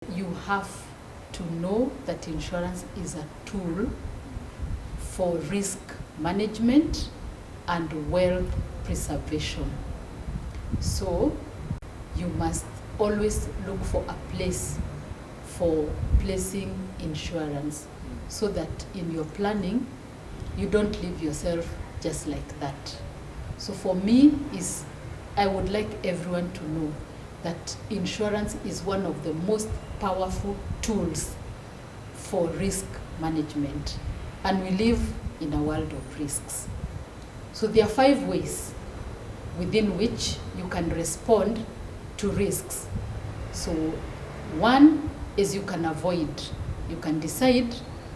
You have to know that insurance is a tool for risk management and wealth preservation. So you must always look for a place for placing insurance so that in your planning you don't leave yourself just like that. So for me, I would like everyone to know that insurance is one of the most powerful tools for risk management, and we live in a world of risks. So there are 5 ways within which you can respond to risks. So 1 is you can avoid. You can decide,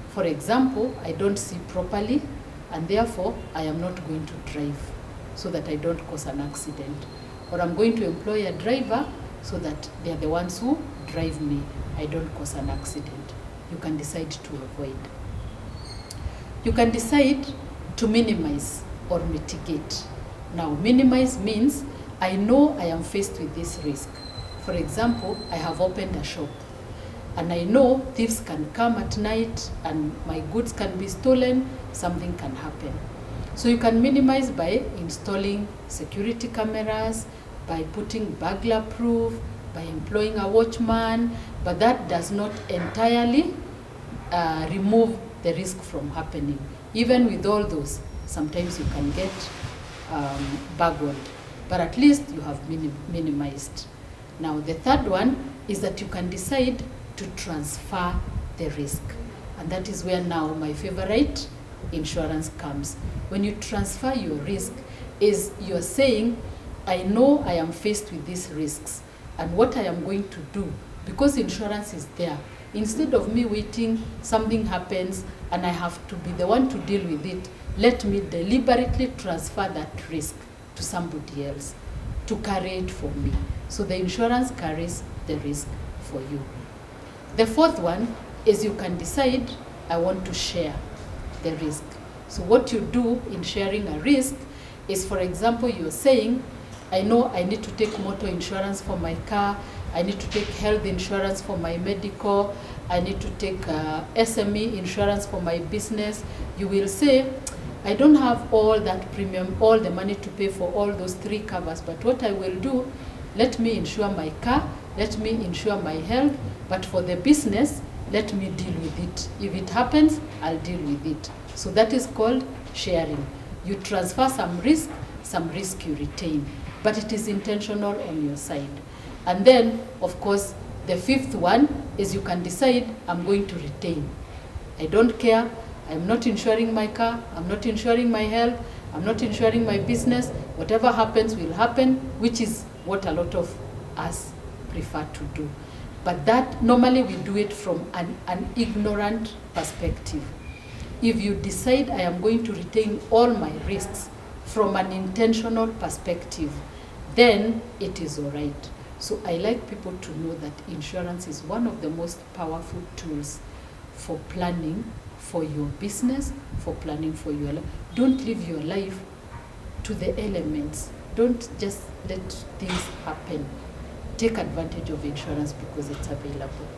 for example, I don't see properly and therefore I am not going to drive so that I don't cause an accident. Or I'm going to employ a driver so that they are the ones who drive me. I don't cause an accident. You can decide to avoid. You can decide to minimize or mitigate. Now, minimize means I know I am faced with this risk. For example, I have opened a shop and I know thieves can come at night and my goods can be stolen, something can happen. So you can minimize by installing security cameras, by putting burglar proof, by employing a watchman, but that does not entirely remove the risk from happening. Even with all those, sometimes you can get burgled, but at least you have minimized. Now the third one is that you can decide to transfer the risk, and that is where now my favorite insurance comes. When you transfer your risk, is you're saying, I know I am faced with these risks and what I am going to do, because insurance is there. Instead of me waiting, something happens and I have to be the one to deal with it, let me deliberately transfer that risk to somebody else to carry it for me. So the insurance carries the risk for you. The fourth one is you can decide, I want to share the risk. So what you do in sharing a risk is, for example, you're saying, I know I need to take motor insurance for my car, I need to take health insurance for my medical, I need to take SME insurance for my business. You will say, I don't have all that premium, all the money to pay for all those 3 covers, but what I will do, let me insure my car, let me insure my health, but for the business, let me deal with it. If it happens, I'll deal with it. So that is called sharing. You transfer some risk you retain, but it is intentional on your side. And then, of course, the 5th one is you can decide, I'm going to retain. I don't care, I'm not insuring my car, I'm not insuring my health, I'm not insuring my business, whatever happens will happen, which is what a lot of us prefer to do. But that, normally we do it from an ignorant perspective. If you decide I am going to retain all my risks from an intentional perspective, then it is all right. So I like people to know that insurance is one of the most powerful tools for planning for your business, for planning for your life. Don't live your life to the elements. Don't just let things happen. Take advantage of insurance because it's available.